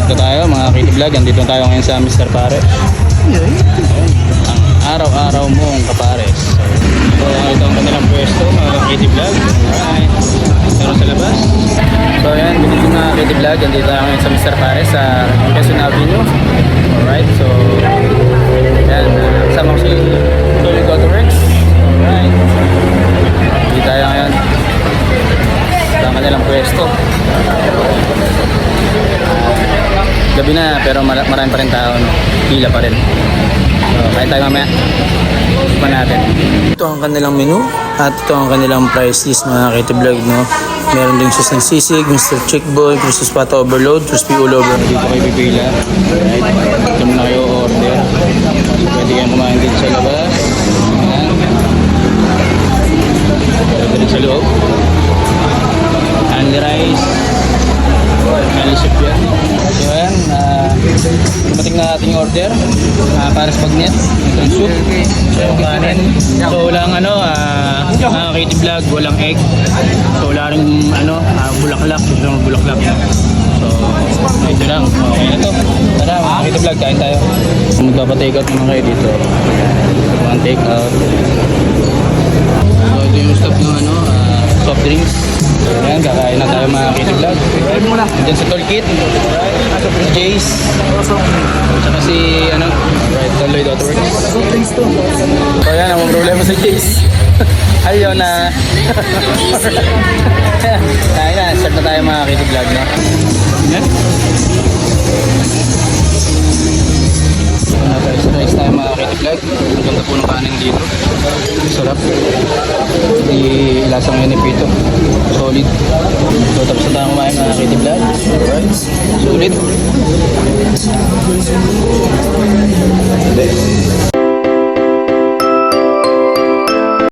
Dito tayo mga Kitty Vlog. Andito tayo ngayon sa Mr. Pare. Ang araw-araw mong kapares. So ito ang kanilang pwesto mga Kitty Vlog. Alright. Pero sa labas. So yan, ganito mga Kitty Vlog. Andito tayo ngayon sa Mr. Pare sa Quezon Avenue. Alright, so yan, kasama ko si Solid Waterworks. Alright. Dito tayo ngayon. Ito ang kanilang pwesto. Gabi na pero marami pa rin tao, no? Pila pa rin. So, kain tayo mamaya. Tikman natin. Ito ang kanilang menu at ito ang kanilang price list mga Kitty Vlog, no? Meron ding sauce ng sisig, Mr. Chick Boy, Crispy Pata Overload, Crispy Ulo. Dito kayo pipila. Right? Dito muna kayo order. Pwede kayong kumain dito sa labas. Ayan. Pwede rin sa loob. Only rice. Only soup yan. So ayan, dumating na ating order para sa pagnet. Ito ang soup. So yung kanin. So walang Kitty Vlog, walang egg. So wala rin bulaklak. Ito yung bulaklak. So ito lang. Okay na to. Tara mga Kitty Vlog, kain tayo. Magpapa-take out naman kayo dito. One take out. So ito yung stop ng soft drinks. Ayan, kakain na tayo mga Kitty Vlog. Diyan sa toolkit. Si Jace. Tsaka si Lloyd Waterworks. So ayan, ang problema sa Jace. Ayaw na. Kain na, start na tayo mga Kitty Vlog, no? Ayan. Rice tayo mga Kitty Vlog. Ang ganda po ng kanin dito. Sarap. Hindi lasang inipito. Solid. So tapos na tayo kumain mga Kitty Vlog. Alright. Sulit.